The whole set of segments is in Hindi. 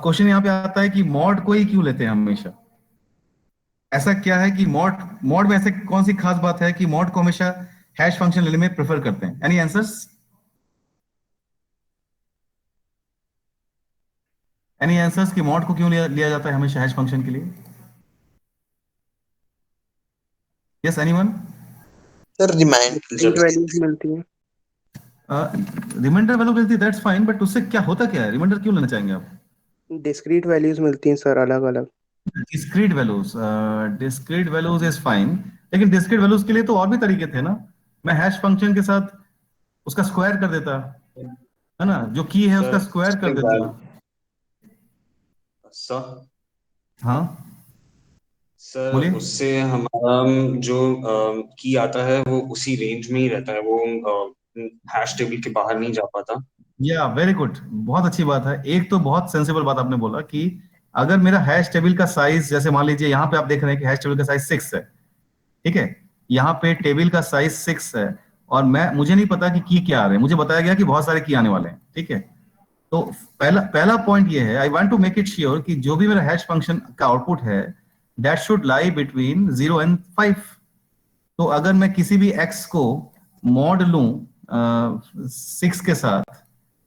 क्वेश्चन यहाँ पे आता है कि मॉड को ही क्यों लेते हैं हमेशा? ऐसा क्या है कि मॉड मॉड में ऐसे कौन सी खास बात है कि मॉड को हमेशा हैश फंक्शन लेने में प्रेफर करते हैं? Any answers? एनी आंसर्स कि मॉड को क्यों लिया जाता है हमेशा हैश फंक्शन के लिए? Yes, anyone? Sir discrete remainder. Values मिलती हैं। रिमाइंडर वैल्यू मिलती है, दैट्स फाइन, बट उससे क्या होता क्या है? रिमाइंडर क्यों लेना चाहेंगे आप? डिस्क्रीट वैल्यूज मिलती हैं सर, अलग अलग। डिस्क्रीट वैल्यूज इज फाइन, लेकिन डिस्क्रीट वैल्यूज के लिए तो और भी तरीके थे ना। मैं हैश फंक्शन के साथ उसका स्क्वायर कर देता, है ना, जो की है उसका सर स्क्वायर उसके कर देता। बाद सर हाँ, सर बोलिए। उससे हमारा जो की आता है वो उसी रेंज में ही रहता है, वो हैश टेबल के बाहर नहीं जा पाता। या वेरी गुड, बहुत अच्छी बात है। एक तो बहुत सेंसिबल बात आपने बोला कि अगर मेरा हैश टेबल का साइज, जैसे मान लीजिए यहाँ पे आप देख रहे हैं कि हैश टेबल का साइज 6 है, ठीक है, यहाँ पे टेबल का साइज 6 है, और मैं मुझे नहीं पता कि की क्या आ रहे हैं, मुझे बताया गया कि बहुत सारे की आने वाले हैं, ठीक है। तो पहला पहला पॉइंट ये है, I want to make it sure कि जो भी मेरा हैश फंक्शन का आउटपुट है, that should lie between 0 and 5। तो अगर मैं किसी भी एक्स को मॉड लूं 6 के साथ,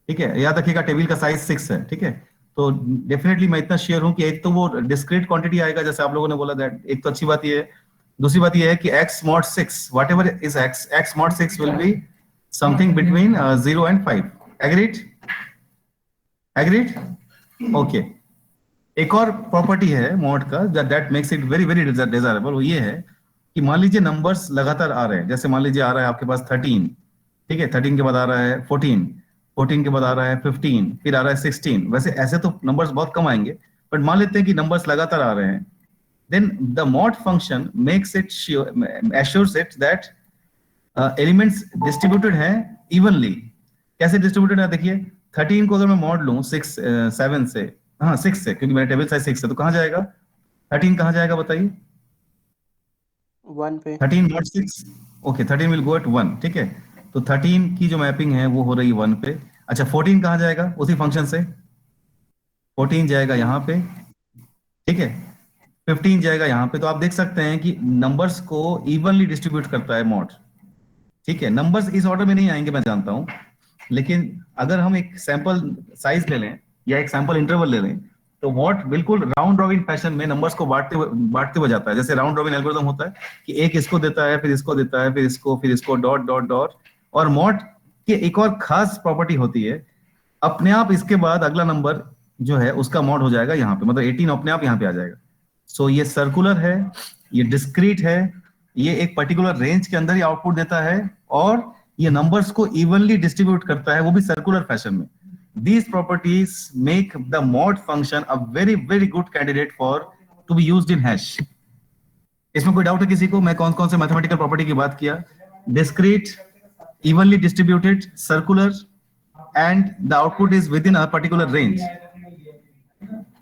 ठीक है, याद रखिएगा टेबल का साइज 6 है, ठीक है, तो डेफिनेटली मैं इतना श्योर हूं कि एक तो वो डिस्क्रीट क्वांटिटी आएगा, जैसे आप लोगों ने बोला, दैट एक तो अच्छी बात ये है। दूसरी बात ये है कि x mod 6, what ever is x mod 6 will be something between 0 and 5। Agreed? Agreed? Okay. एक और प्रॉपर्टी है मॉड का that makes it very very desirable, वो ये है कि मान लीजिए नंबर्स लगातार आ रहे हैं, जैसे मान लीजिए आ रहा है आपके पास 13, ठीक है, 13 के बाद आ रहा है 14, 14 के बाद आ रहा है 15, फिर आ रहा है 16। वैसे ऐसे तो नंबर्स बहुत कम आएंगे, बट मान लेते हैं कि नंबर्स लगातार आ रहे हैं, then the mod function makes it sure, assures it that elements distributed हैं इवनली। कैसे डिस्ट्रीब्यूटेड है देखिए, 13 को अगर मैं मॉड लूं 6 7 से, हाँ 6 से, क्योंकि मेरा टेबल साइज 6 है, तो कहाँ जाएगा 13? कहाँ जाएगा बताइए? 1 पे। 13 mod 6, okay, 13 will go at 1, ठीक है। तो 13 की जो मैपिंग है वो हो रही है 1 पे। अच्छा, 14 कहाँ जाएगा उसी फंक्शन से? 14 जाएगा यहाँ पे, ठीक है, 15 जाएगा यहाँ पे। तो आप देख सकते हैं कि नंबर्स को इवनली डिस्ट्रीब्यूट करता है मॉड, ठीक है। नंबर्स इस ऑर्डर में नहीं आएंगे, मैं जानता हूं, लेकिन अगर हम एक सैंपल साइज ले लें या एक सैंपल इंटरवल ले लें, तो व्हाट बिल्कुल राउंड रॉबिन फैशन में नंबर्स को बांटते हुए जाता है, जैसे राउंड रॉबिन एल्गोरिथम होता है कि एक इसको देता है, फिर इसको देता है, फिर इसको डॉट डॉट डॉट। और मॉड की एक और खास प्रॉपर्टी होती है, अपने आप इसके बाद अगला नंबर जो है उसका मॉड हो जाएगा यहाँ पे, मतलब 18 अपने आप यहाँ पे आ जाएगा। सो ये सर्कुलर है, ये डिस्क्रीट है, ये एक पर्टिकुलर रेंज के अंदर ही आउटपुट देता है, और ये नंबर्स को इवनली डिस्ट्रीब्यूट करता है, वो भी सर्कुलर फैशन में। These properties make the mod function a very very good candidate for to be used in hash। इसमें कोई डाउट है किसी को? मैं कौन कौन से मैथमेटिकल प्रॉपर्टी की बात किया? Discrete, evenly distributed, circular, and the output is within a particular range।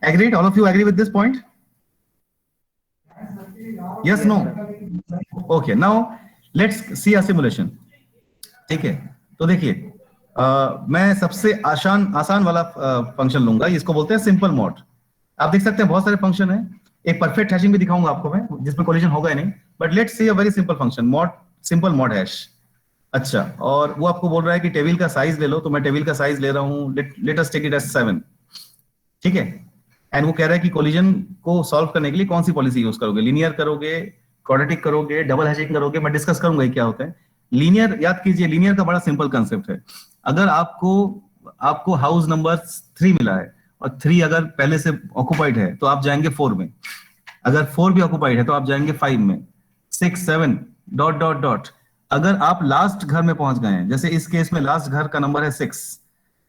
Agreed? All of you agree with this point? Yes, no? Okay, now let's see a simulation। ठीक है, तो देखिए, मैं सबसे आसान वाला फंक्शन लूंगा, इसको बोलते हैं सिंपल मॉड। आप देख सकते हैं बहुत सारे फंक्शन है, एक परफेक्ट हैशिंग भी दिखाऊंगा आपको मैं, जिसमें कोलिजन होगा ही नहीं, but let's see a very simple function mod, simple mod hash. अच्छा, और वो आपको बोल रहा है कि टेबल का साइज ले लो, तो मैं टेबल का साइज ले रहा हूँ, let us take it as 7, ठीक है। एंड वो कह रहा है कि कोलिजन को सॉल्व करने के लिए कौन सी पॉलिसी यूज करोगे, लीनियर करोगे, क्वाड्रेटिक करोगे, डबल हैशिंग करोगे, मैं डिस्कस करूंगा ये क्या होता है। लीनियर, याद कीजिए, लीनियर का बड़ा सिंपल कंसेप्ट है। अगर आपको आपको हाउस नंबर 3 मिला है, और 3 अगर पहले से ऑक्युपाइड है तो आप जाएंगे 4 में, अगर 4 भी ऑक्युपाइड है तो आप जाएंगे 5 में, 6 7 डॉट डॉट डॉट। अगर आप लास्ट घर में पहुंच गए हैं, जैसे इस केस में लास्ट घर का नंबर है 6,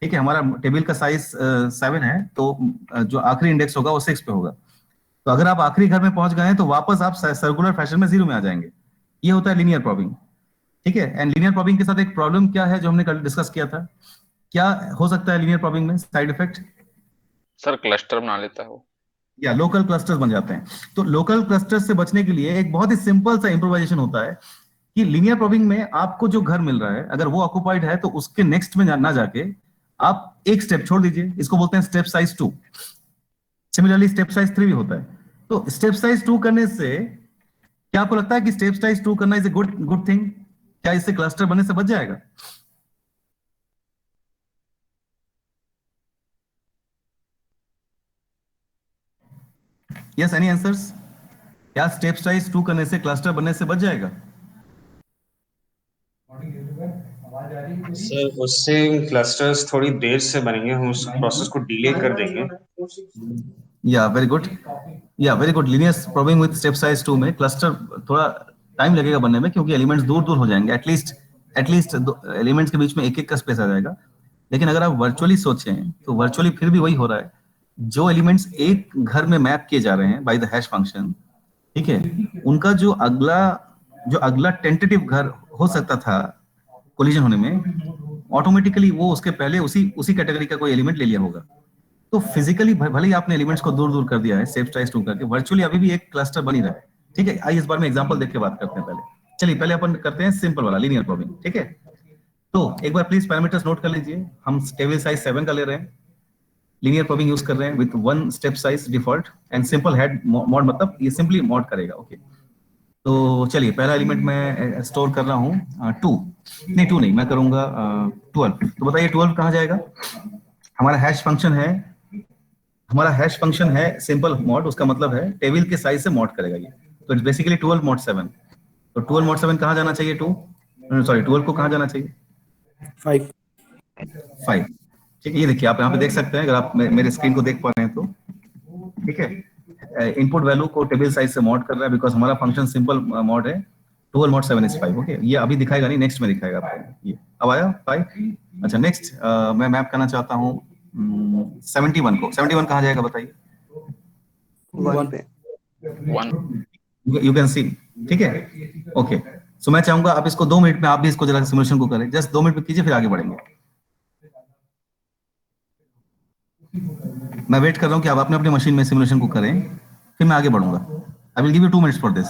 ठीक है, हमारा टेबल का साइज 7 है, तो जो आखिरी इंडेक्स होगा वो 6 पे होगा। तो अगर आप आखिरी घर में पहुंच गए हैं तो वापस आप सर्कुलर फैशन में 0 में आ जाएंगे। ये होता है लीनियर प्रॉबिंग, ठीक है। एंड लीनियर प्रॉबिंग के साथ एक प्रॉब्लम क्या है जो हमने कल डिस्कस किया था, क्या हो सकता है लीनियर प्रॉबिंग में साइड इफेक्ट? सर क्लस्टर बना लेता है वो। या लोकल क्लस्टर्स बन जाते हैं। तो लोकल क्लस्टर्स से बचने के लिए एक बहुत ही सिंपल सा इंप्रोवाइजेशन होता है कि लीनियर प्रॉबिंग में आपको जो घर मिल रहा है, अगर वो ऑक्युपाइड है तो उसके नेक्स्ट में ना जाके आप एक स्टेप छोड़ दीजिए, इसको बोलते हैं step size 2। Similarly step size 3 भी होता है। तो स्टेप साइज 2 करने से क्या आपको लगता है कि स्टेप साइज 2 करना is a good good thing? क्या इससे क्लस्टर बनने से बच जाएगा? Yes, any answers? क्या स्टेप साइज 2 करने से क्लस्टर बनने से बच जाएगा? सर उससे क्लस्टर्स थोड़ी देर से बनेंगे, हम उस प्रोसेस को डिले कर देंगे। या वेरी गुड, या very good. Linear probing with step size 2 में क्लस्टर थोड़ा टाइम लगेगा बनने में, क्योंकि एलिमेंट्स दूर दूर हो जाएंगे। एटलीस्ट एलिमेंट्स के बीच में एक एक का स्पेस आ जाएगा। लेकिन अगर आप वर्चुअली सोचें तो वर्चुअली फिर भी वही हो रहा है। जो एलिमेंट्स एक घर में मैप किए जा रहे हैं बाय द हैश फंक्शन, ठीक है, उनका जो अगला टेंटेटिव घर हो सकता था कोलिजन होने में, ऑटोमेटिकली वो उसके पहले उसी उसी कैटेगरी का कोई एलिमेंट ले लिया होगा। तो फिजिकली भले ही आपने एलिमेंट्स को दूर दूर कर दिया है सेफ साइज 2 करके, वर्चुअली अभी भी एक क्लस्टर बन ही रहा है। ठीक है, आइए इस बार में एग्जांपल देख के बात करते हैं। चलिए पहले अपन करते हैं सिंपल वाला लीनियर प्रोबिंग। ठीक है, तो एक बार प्लीज पैरामीटर्स नोट कर लीजिए। हम टेबल साइज 7 का ले रहे हैं, लीनियर प्रोबिंग यूज कर रहे हैं with 1 step size default and simple head mod, मतलब ये सिंपली मॉड करेगा। ओके, तो चलिए पहला एलिमेंट मैं स्टोर कर रहा हूँ 2 नहीं 2 नहीं, मैं करूंगा 12। तो बताइए 12 कहाँ जाएगा? हमारा हैश फंक्शन है सिंपल मॉड, उसका मतलब है टेबल के साइज से मॉड करेगा ये। तो इट्स बेसिकली 12 मॉड 7। तो 12 मॉड 7 कहाँ जाना चाहिए? 12 को कहाँ जाना चाहिए? 5। ठीक है, ये देखिए आप यहाँ पे देख सकते हैं, अगर आप मेरे स्क्रीन को देख पा रहे हैं तो। ठीक है, इनपुट वैल्यू को टेबल साइज से मॉड कर रहा है, बिकॉज हमारा फंक्शन सिंपल मॉड है। 12 मॉड 7 इज 5। ओके, ये अभी दिखाएगा नहीं, नेक्स्ट में दिखाएगा आपको। ये अब आया 5। अच्छा, नेक्स्ट मैं मैप करना चाहता हूँ 71 को। 71 कहाँ जाएगा बताइए? 1 पे। 1 यू कैन सी। ठीक है, ओके। सो मैं चाहूंगा आप इसको 2 मिनट में आप भी इसको जरा सिमुलेशन को करें, जस्ट 2 मिनट में कीजिए, फिर आगे बढ़ेंगे। मैं वेट कर रहा हूं कि आप अपने अपने मशीन में सिमुलेशन को करें, फिर मैं आगे बढ़ूंगा। I will give you 2 minutes for this.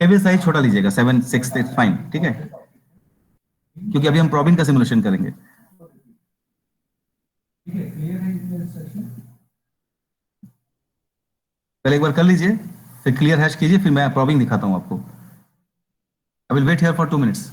Table size छोटा लीजिएगा, 7 6 इज फाइन। ठीक है, क्योंकि अभी हम प्रॉबिंग का सिमुलेशन करेंगे। पहले एक बार कर लीजिए, फिर क्लियर हैश कीजिए, फिर मैं प्रॉबिंग दिखाता हूं आपको। I will wait here for 2 minutes.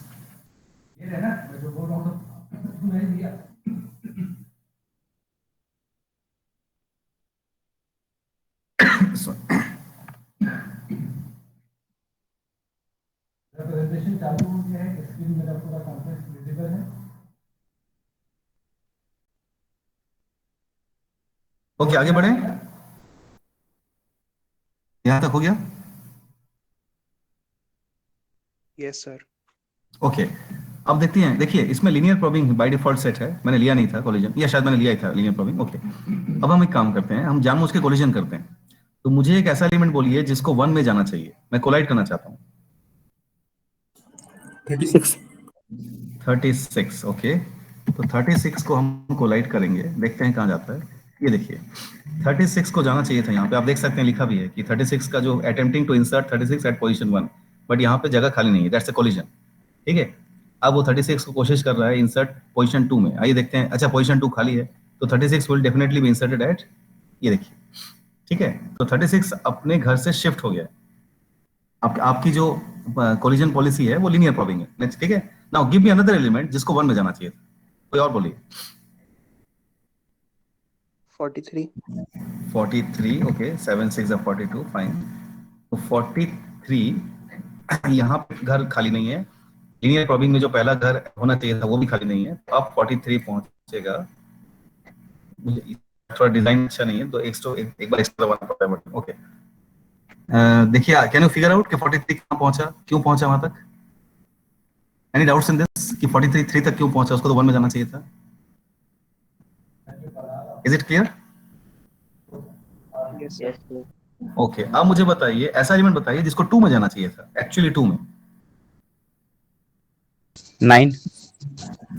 Presentation चालू हो गया है, स्क्रीन मेरा पूरा कंप्लीट विजिबल है। ओके, आगे बढ़े। यहां तक हो गया? Yes sir. ओके, अब देखते हैं। देखिए इसमें linear probing by default set है, मैंने लिया नहीं था कोलिजन, या शायद मैंने लिया ही था लीनियर प्रोबिंग। ओके, अब हम एक काम करते हैं, हम जानबूझ के कोलिजन करते हैं। तो मुझे एक ऐसा एलिमेंट बोलिए जिसको 1 में जाना चाहिए, मैं कोलाइड करना चाहता हूँ। 36। ओके, तो 36 को हम कोलाइड करेंगे, देखते हैं कहाँ जाता है। ये देखिए 36 को जाना चाहिए था, यहाँ पे आप देख सकते हैं लिखा भी है कि 36 का जो attempting to insert 36 at position 1, but यहाँ पे जगह खाली नहीं है, दैट्स अ कोलिजन। ठीक है, अब वो 36 को कोशिश कर रहा है इंसर्ट पोजीशन 2 में। आइए देखते हैं। अच्छा, पोजीशन 2 खाली है, तो 36 will definitely be inserted at, ये देखिए। ठीक है, तो 36 अपने घर से शिफ्ट हो गया है। आपकी जो कोलिजन पॉलिसी है वो लीनियर प्रोबिंग है। नेक्स्ट, ठीक है, now give me another element जिसको 1 में जाना चाहिए था, कोई और बोलिए। 43। 43। Okay, 7 6 42, fine. तो 43 यहाँ पे घर खाली नहीं है, लीनियर प्रोबिंग में जो पहला घर होना चाहिए था वो भी खाली नहीं है, तो अब 43 पहुंचेगा। मुझे थोड़ा डिजाइन अच्छा नहीं है, तो एक बार एक्स्ट्रा दबाना पड़ता है बटन। ओके, देखिए, कैन यू फिगर आउट कि 43 कहाँ पहुंचा, क्यों पहुंचा वहां तक? एनी डाउट्स इन दिस कि 43 3 तक क्यों पहुंचा? उसको तो 1 में जाना चाहिए था। Is it clear? Yes sir. Okay, अब मुझे बताइए ऐसा एलिमेंट बताइए जिसको 2 में जाना चाहिए था, एक्चुअली 2 में। 9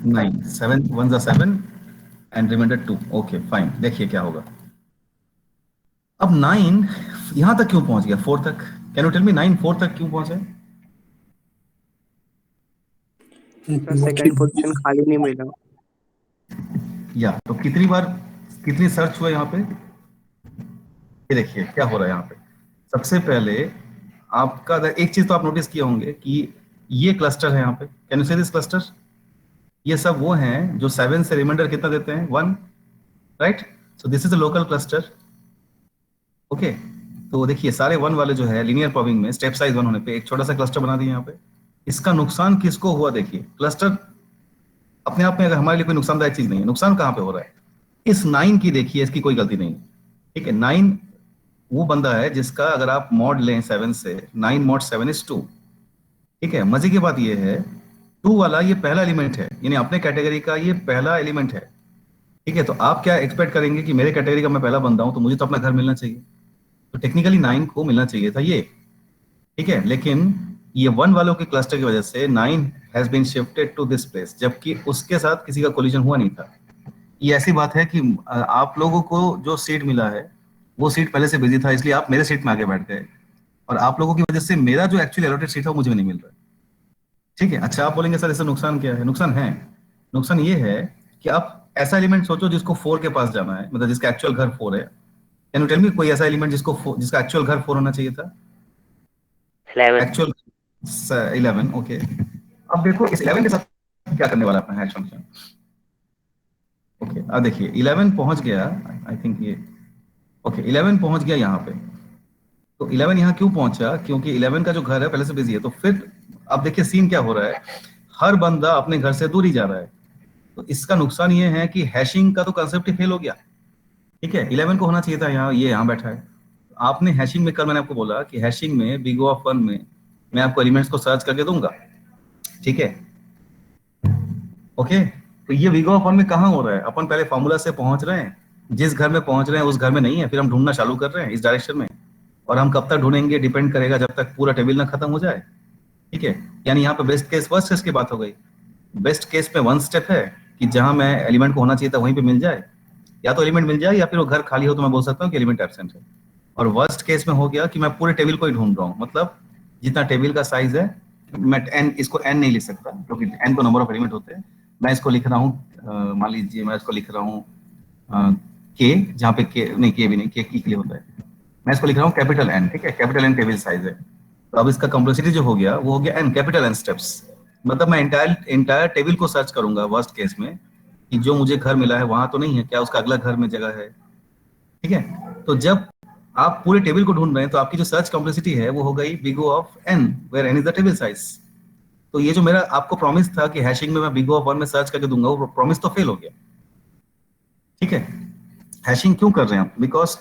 9 7 1 जा 7 एंड रिमाइंडर 2। ओके फाइन, देखिए क्या होगा। अब 9 यहां तक क्यों पहुंच गया, 4 तक? कैन यू टेल मी 9 4 तक क्यों पहुंचे? सर सेकंड पोजीशन खाली नहीं मिला। या तो कितनी सर्च हुआ यहाँ पे? ये देखिए क्या हो रहा है यहाँ पे। सबसे पहले आपका एक चीज तो आप नोटिस किए होंगे कि ये क्लस्टर है यहाँ पे, can you see this cluster? ये सब वो हैं जो 7 से रिमाइंडर कितना देते हैं, 1, right? So this is a local cluster. Okay, तो देखिए सारे 1 वाले जो है लीनियर प्रॉबिंग में स्टेप साइज 1 होने पे एक छोटा सा क्लस्टर बना दिए यहाँ पे। इसका नुकसान किसको हुआ? देखिए क्लस्टर अपने आप में अगर हमारे लिए कोई नुकसानदायक चीज नहीं है, नुकसान कहाँ पे हो रहा है? इस 9 की देखिए, इसकी कोई गलती नहीं है, ठीक है। 9 वो बंदा है जिसका अगर आप मॉड लें 7 से, 9 मॉड 7 इज 2, ठीक है। मजे की बात ये है 2 वाला ये पहला एलिमेंट है, यानी अपने कैटेगरी का ये पहला एलिमेंट है, ठीक है। तो आप क्या एक्सपेक्ट करेंगे कि मेरे कैटेगरी का मैं पहला बंदा हूं तो मुझे तो अपना घर मिलना चाहिए, तो टेक्निकली 9 को मिलना चाहिए था ये, ठीक है। लेकिन ये 1 वालों के क्लस्टर की वजह से 9 has been shifted to this place, जबकि उसके साथ किसी का कोलिजन हुआ नहीं था। ये ऐसी बात है कि आप लोगों को जो सीट मिला है वो सीट पहले से बिजी था, इसलिए आप मेरे सीट में आगे बैठ गए, और आप लोगों की वजह से मेरा जो एक्चुअली अलॉटेड सीट है वो मुझे नहीं मिल रहा है, ठीक है। अच्छा, आप बोलेंगे सर इससे नुकसान क्या है? नुकसान है, नुकसान ये है कि आप ऐसा एलिमेंट सोचो जिसको 4 के पास जाना है, मतलब जिसका एक्चुअल घर 4 है। कैन यू टेल मी कोई ऐसा एलिमेंट जिसका एक्चुअल घर 4 होना चाहिए था? 11। Actual 11, okay. अब देखो इस 11 के साथ क्या करने वाला अपना हैश फंक्शन। ओके, अब देखिए 11 पहुंच गया, आई थिंक ये, ओके 11 पहुंच गया यहाँ पे। तो 11 यहाँ क्यों पहुंचा? क्योंकि 11 का जो घर है पहले से बिजी है। तो फिर अब देखिए सीन क्या हो रहा है, हर बंदा अपने घर से दूर ही जा रहा है। तो इसका नुकसान ये है कि हैशिंग का तो कंसेप्ट ही फेल हो गया, ठीक है। 11 को होना चाहिए था यहाँ, ये यहाँ बैठा है। आपने हैशिंग में, कल मैंने आपको बोला कि हैशिंग में बिग O ऑफ 1 में मैं आपको एलिमेंट्स को सर्च करके दूंगा, ठीक है। ओके, तो ये बिग O ऑफ 1 में कहाँ हो रहा है? अपन पहले फॉर्मूला से पहुंच रहे हैं, जिस घर में पहुंच रहे हैं उस घर में नहीं है, फिर हम ढूंढना चालू कर रहे हैं इस डायरेक्शन में, और हम कब तक ढूंढेंगे डिपेंड करेगा जब तक पूरा टेबल ना खत्म हो जाए, ठीक है। यानी यहाँ पे बेस्ट केस वर्स्ट केस की बात हो गई। बेस्ट केस में 1 स्टेप है कि जहां मैं एलिमेंट को होना चाहिए था वहीं पे मिल जाए, या तो एलिमेंट मिल जाए या फिर वो घर खाली हो तो मैं बोल सकता हूँ कि एलिमेंट एब्सेंट है। और वर्स्ट केस में हो गया कि मैं पूरे टेबल को ही ढूंढ रहा हूँ, मतलब जितना टेबल का साइज है, मैं n इसको n नहीं लिख सकता क्योंकि n को नंबर ऑफ एलिमेंट होते हैं। मैं इसको लिख रहा हूँ, मान लीजिए मैं इसको लिख रहा हूँ k, जहाँ पे k नहीं, k भी नहीं, k के लिए होता है। मैं इसको लिख रहा हूँ कैपिटल N, ठीक है, कैपिटल N टेबल साइज है। तो अब इसका कॉम्प्लेक्सिटी जो हो गया वो हो गया n, कैपिटल N स्टेप्स। मतलब मैं इंटायर टेबल को सर्च करूंगा वर्स्ट केस में कि जो मुझे घर मिला है वहां तो नहीं है, क्या उसका अगला घर में जगह है, ठीक है। तो जब आप पूरे टेबल को ढूंढ रहे हैं तो आपकी जो सर्च कॉम्प्लेक्सिटी है वो हो गई big O of n, where n is the table size. तो ये जो मेरा आपको प्रॉमिस था कि हैशिंग में मैं बिग O ऑफ 1 में सर्च करके दूंगा, वो प्रॉमिस तो फेल हो गया, ठीक है। हैशिंग क्यों कर रहे हैं आप? बिकॉज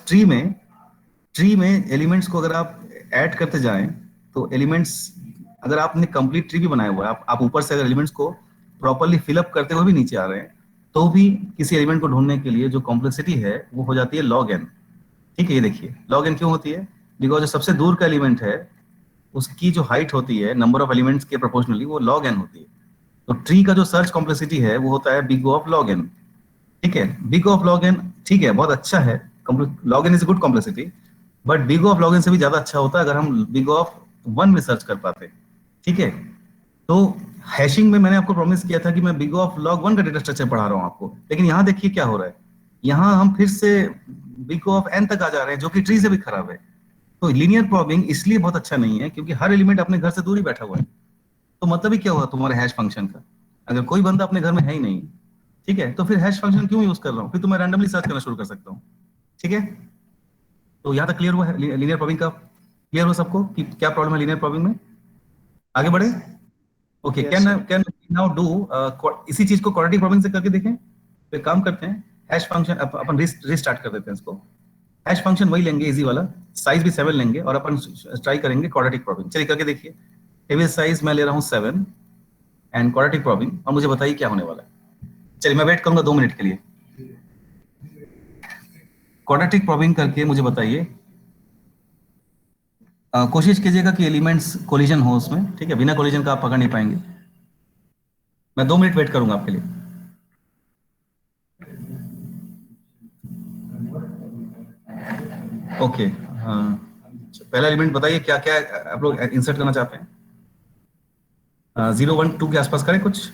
ट्री में एलिमेंट्स को अगर आप ऐड करते जाएं तो एलिमेंट्स, अगर आपने कंप्लीट ट्री भी बनाया हुआ है, आप ऊपर से अगर एलिमेंट्स को प्रॉपर्ली फिलअप करते हुए भी नीचे आ रहे हैं तो भी किसी एलिमेंट को ढूंढने के लिए जो कॉम्प्लेक्सिटी है वो हो जाती है log n, ठीक है। ये देखिए log n क्यों होती है? बिकॉज जो सबसे दूर का एलिमेंट है उसकी जो हाइट होती है नंबर ऑफ एलिमेंट्स के प्रोपोर्शनली वो log n होती है। तो ट्री का जो सर्च कॉम्प्लेक्सिटी है वो होता है big O of log n, ठीक है। Big O of log n, ठीक है, बहुत अच्छा है, log n is good complexity, but big O of log n से भी ज्यादा अच्छा होता है अगर हम बिग O ऑफ 1 में सर्च कर पाते, ठीक है। तो हैशिंग में मैंने आपको प्रॉमिस किया था कि मैं बिग O ऑफ log 1 का डेटा स्ट्रक्चर पढ़ा रहा हूँ आपको, लेकिन यहाँ देखिए क्या हो रहा है, यहाँ हम फिर से बिग O ऑफ n तक आ जा रहे हैं जो कि ट्री से भी खराब है। तो लीनियर प्रॉबिंग इसलिए बहुत अच्छा नहीं है क्योंकि हर एलिमेंट अपने घर से दूर ही बैठा हुआ है। तो मतलब ही क्या हुआ तुम्हारे हैश फंक्शन का? अगर कोई बंदा अपने घर में है ही नहीं, ठीक है, तो फिर हैश फंक्शन क्यों यूज कर रहा हूँ? फिर तो मैं रैंडमली सर्च करना शुरू कर सकता हूँ, ठीक है। तो यहाँ तक क्लियर हुआ है लीनियर प्रॉबिंग का? क्लियर हो सबको कि क्या प्रॉब्लम है लीनियर प्रॉबिंग में? आगे बढ़े? ओके, कैन नाउ डू इसी चीज को क्वाड्रेटिक प्रॉबिंग से करके देखें। तो काम करते हैं, हैश फंक्शन अपन रीस्टार्ट कर देते हैं इसको। हैश फंक्शन वही लेंगे इजी वाला, साइज भी 7 लेंगे और अपन ट्राई करेंगे क्वाड्रेटिक प्रॉबिंग। चलिए करके देखिए। टेबल साइज मैं ले रहा हूँ 7 एंड क्वाड्रेटिक प्रॉबिंग, और मुझे बताइए क्या होने वाला है। चलिए मैं वेट करूंगा 2 मिनट के लिए। क्वाड्रेटिक प्रॉबिंग करके मुझे बताइए। कोशिश कीजिएगा कि एलिमेंट्स कोलिजन हो उसमें, ठीक है, बिना कोलिजन का आप पकड़ नहीं पाएंगे। मैं 2 मिनट वेट करूंगा आपके लिए। ओके, हाँ, पहला एलिमेंट बताइए क्या क्या आप लोग इंसर्ट करना चाहते हैं। 0 1 2 के आसपास करें कुछ।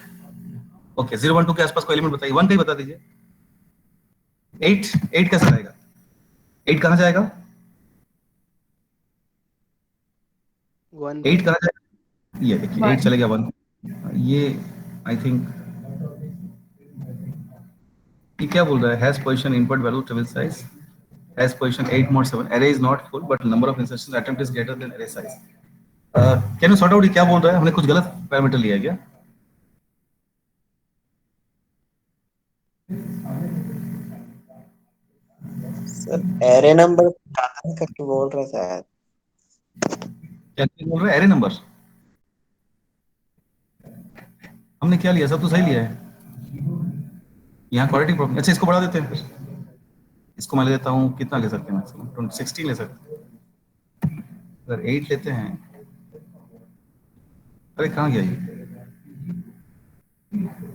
ओके, 0 1 2 के आसपास कोई एलिमेंट बताइए, 1 का ही बता दीजिए। 8 कैसे जाएगा? 8 कहाँ जाएगा? 1 8 कहा जाए, ये देखिए 8 चले गया 1, ये आई थिंक ये क्या बोल रहा है, has position input value table size has position 8 mod 7, array is not full but number of insertions attempt is greater than array size. Can you sort out, ये क्या बोल रहा है, हमने कुछ गलत पैरामीटर लिया है क्या? सर एरे नंबर करके बोल रहा था। क्या बोल रहा है, एरे नंबर हमने क्या लिया, सब तो सही लिया है। यहाँ क्वाड्रेटिक प्रॉब्लम, अच्छा इसको बढ़ा देते हैं फिर, इसको मैं ले लेता हूँ, कितना ले सकते हैं मैक्सिमम 16 ले सकते हैं। अगर 8 लेते हैं, अरे कहाँ गया ये,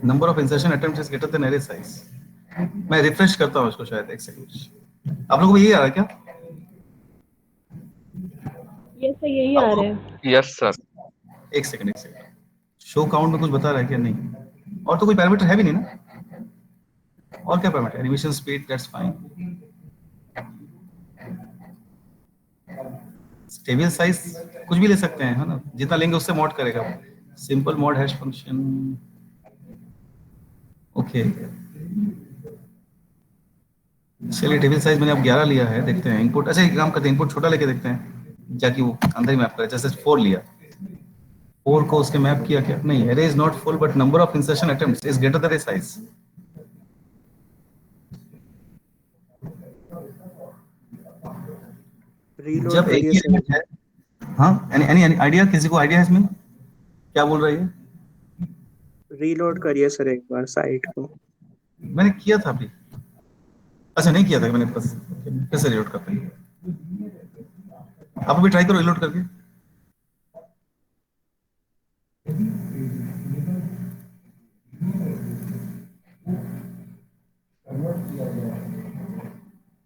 number of insertion attempt is greater than array size. मैं रिफ्रेश करता हूँ इसको, शायद एक सेकंड। आप लोगों को यही आ रहा है क्या? यस सर, यही आ रहा है। Yes sir. एक सेकंड शो काउंट में कुछ बता रहा है क्या? नहीं, और तो कोई पैरामीटर है भी नहीं ना, और क्या parameter, animation speed, that's fine. Table size कुछ भी ले सकते हैं, है ना, जितना लेंगे उससे मॉड करेगा। Simple mod hash function, okay चलिए टेबल साइज मैंने अब 11 लिया है, देखते हैं इनपुट। अच्छा एक काम करते हैं, इनपुट छोटा लेके देखते हैं जाकि वो अंदर ही मैप करे। जैसे 4 लिया, 4 को उसके मैप किया क्या, नहीं, array is not full but number of insertion attempts is greater than array size। Reload जब एक करिए ही सर। एलिमेंट है, हाँ एनी आइडिया, किसी को आइडिया है इसमें क्या बोल रहा है ये? रीलोड करिए सर एक बार साइट को। मैंने किया था अभी, अच्छा नहीं किया था मैंने, बस फिर से रीलोड करते हैं। आप भी ट्राई करो रीलोड करके।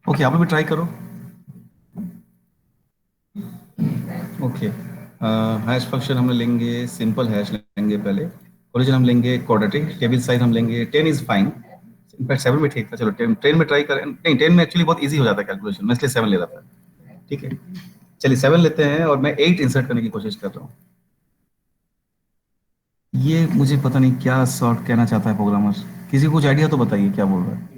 ओके आप भी ट्राई करो। ओके हैश फंक्शन हम लेंगे, सिंपल हैश लेंगे पहले, ओरिजिन हम लेंगे क्वाड्रेटिक, टेबल साइज हम लेंगे 10 इज फाइन, इनफैक्ट 7 में ठीक था। चलो 10 में ट्राई करें, नहीं 10 में एक्चुअली बहुत इजी हो जाता है कैलकुलेशन, मैं इसलिए 7 ले रहा था। ठीक है चलिए 7 लेते हैं, और मैं 8 इंसर्ट करने की कोशिश कर रहा हूँ। ये मुझे पता नहीं क्या सॉर्ट कहना चाहता है प्रोग्रामर, किसी को कुछ आइडिया तो बताइए क्या बोल रहा है।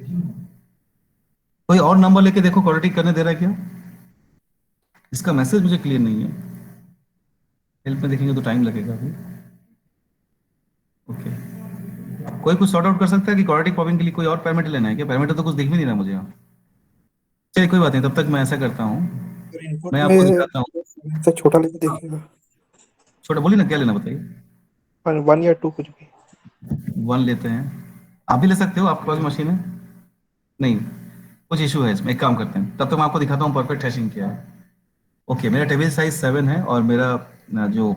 कोई और नंबर लेके देखो क्वाड्रेटिक करने दे रहा है क्या? इसका मैसेज मुझे क्लियर नहीं है, हेल्प में देखेंगे तो टाइम लगेगा अभी। ओके कोई कुछ सॉर्ट आउट कर सकता है कि क्वाड्रेटिक प्रॉब्लम के लिए कोई और पैरामीटर लेना है क्या? पैरामीटर तो कुछ दिख भी नहीं रहा मुझे यहाँ। चलिए कोई बात नहीं, तब तक मैं ऐसा करता हूँ, मैं आपको दिखाता हूँ। तो छोटा लेके देखिएगा, छोटा बोलिए ना, क्या लेना बताइए। 1 या 2 कुछ भी। 1 लेते हैं, आप भी ले सकते हो, आपके पास मशीन है? नहीं कुछ इशू है इसमें, एक काम करते हैं, तब तक मैं आपको दिखाता हूँ परफेक्ट हैशिंग क्या है। ओके मेरा टेबल साइज 7 है, और मेरा जो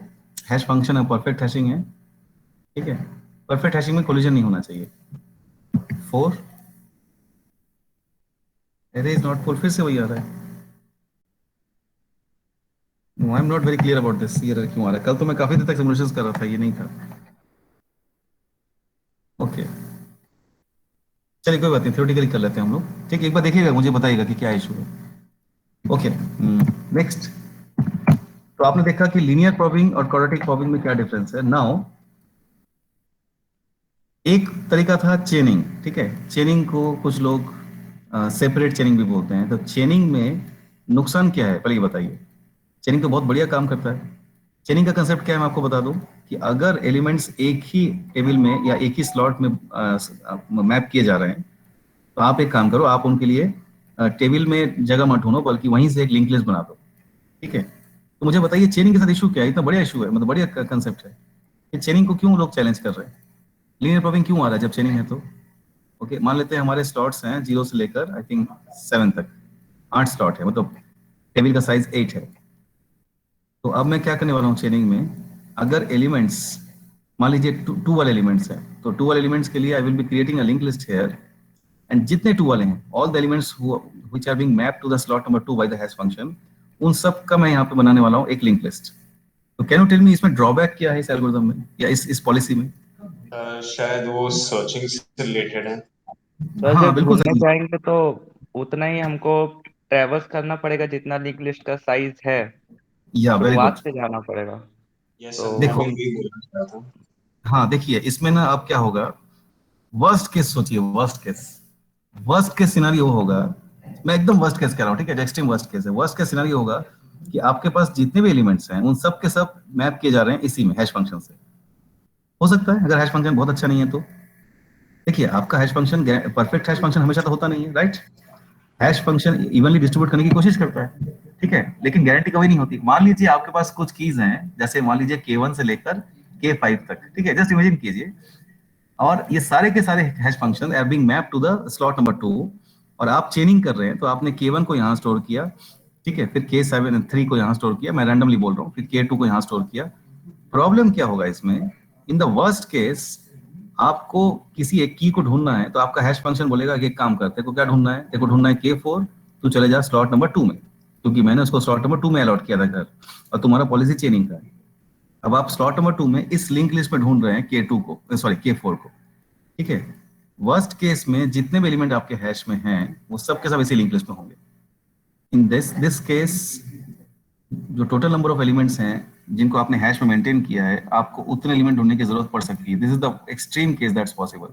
हैश फंक्शन है परफेक्ट हैशिंग है। ठीक है परफेक्ट हैशिंग में कोलिजन नहीं होना चाहिए। 4 array is not full, फिर से वही आ रहा है। No, I'm not very clear about this, ये क्यों आ रहा है? कल तो मैं काफी देर तक सिमुलेशंस कर रहा था, ये नहीं था। ओके चलिए कोई बात नहीं, थ्योरेटिकली कर लेते हैं हम लोग। ठीक है एक बार देखिएगा, मुझे बताइएगा कि क्या इशू है। ओके नेक्स्ट, तो आपने देखा कि लीनियर प्रॉबिंग और क्वाड्रेटिक प्रॉबिंग में क्या डिफरेंस है। नाउ एक तरीका था चेनिंग, ठीक है, चेनिंग को कुछ लोग सेपरेट चेनिंग भी बोलते हैं। तो चेनिंग में नुकसान क्या है पहले ये बताइए। चेनिंग तो बहुत बढ़िया काम करता है। चेनिंग का कंसेप्ट क्या है मैं आपको बता दूं, कि अगर एलिमेंट्स एक ही टेबल में या एक ही स्लॉट में मैप किए जा रहे हैं, तो आप एक काम करो, आप उनके लिए टेबल में जगह मत ढूंढो, बल्कि वहीं से एक लिंक लिस्ट बना दो। ठीक है तो मुझे बताइए चेनिंग के साथ इशू क्या है? इतना बढ़िया इशू है, मतलब बढ़िया कंसेप्ट है, कि चेनिंग को क्यों लोग चैलेंज कर रहे हैं? लीनियर प्रॉबिंग क्यों आ रहा है जब चेनिंग है तो? ओके मान लेते हैं हमारे स्लॉट्स हैं 0 से लेकर आई थिंक 7 तक, 8 स्लॉट है, मतलब टेबल का साइज 8 है। तो अब मैं क्या करने वाला हूँ चेनिंग में, अगर एलिमेंट्स मान लीजिए 2 वाले एलिमेंट्स हैं, तो 2 वाले एलिमेंट्स के लिए I will be creating a link list here, and जितने 2 वाले हैं, all the elements which are being mapped to the slot number 2 by the hash function, उन सब का मैं यहाँ पे बनाने वाला हूँ एक लिंक लिस्ट। तो कैन यू टेल मी इसमें ड्रॉबैक क्या है इस एल्गोरिथम में या इस पॉलिसी में? शायद वो सर्चिंग से रिलेटेड है। सर हाँ जब बिल्कुल ढूंढने सही। जाएंगे तो उतना ही हमको ट्रैवर्स करना पड़ेगा जितना लिंक लिस्ट का साइज है। या वेरी गुड। शुरुआत से जाना पड़ेगा। यस तो सर, मैं देखो, भी वही बोलना चाह रहा था। हाँ देखिए, इसमें ना अब क्या होगा, वर्स्ट केस सोचिए, वर्स्ट केस सिनारियो होगा, मैं एकदम वर्स्ट केस कह रहा हूँ, ठीक है, एक्सट्रीम वर्स्ट केस है। वर्स्ट केस सिनारियो होगा कि आपके पास जितने भी एलिमेंट्स हैं उन सब के सब मैप किए जा रहे हैं इसी में, हैश फंक्शन से। हो सकता है अगर हैश फंक्शन बहुत अच्छा नहीं है तो। देखिए, आपका hash function perfect hash function हमेशा तो होता नहीं है, right. Hash function evenly distribute करने की कोशिश करता है, ठीक है, लेकिन गारंटी कभी नहीं होती। मान लीजिए आपके पास कुछ कीज हैं, जैसे मान लीजिए K1 से लेकर K5 तक, ठीक है, जस्ट इमेजिन कीजिए, और ये सारे के सारे hash function are being map to the slot number 2, और आप चेनिंग कर रहे हैं, तो आपने K1 को यहाँ स्टोर किया, ठीक है, फिर K3 को यहाँ स्टोर किया, मैं रैंडमली बोल रहा हूँ, फिर K2 को यहाँ स्टोर किया। प्रॉब्लम क्या होगा इसमें, इन द वर्स्ट केस आपको किसी एक की को ढूंढना है, तो आपका हैश फंक्शन बोलेगा कि एक काम कर, तेरे को क्या ढूंढना है, तेरे को ढूंढना है K4, तू चले जा स्लॉट नंबर 2 में, क्योंकि मैंने उसको स्लॉट नंबर 2 में अलॉट किया था घर, और तुम्हारा पॉलिसी चेनिंग का है। अब आप स्लॉट नंबर 2 में इस लिंक लिस्ट में ढूंढ रहे हैं K2 को, सॉरी K4 को, ठीक है। वर्स्ट केस में जितने भी एलिमेंट आपके हैश में हैं वो सब के सब इसी लिंक लिस्ट में होंगे। इन दिस केस जो टोटल नंबर ऑफ एलिमेंट्स हैं जिनको आपने हैश में मेंटेन किया है, आपको उतने एलिमेंट ढूंढने की जरूरत पड़ सकती है। This is the extreme case that's possible,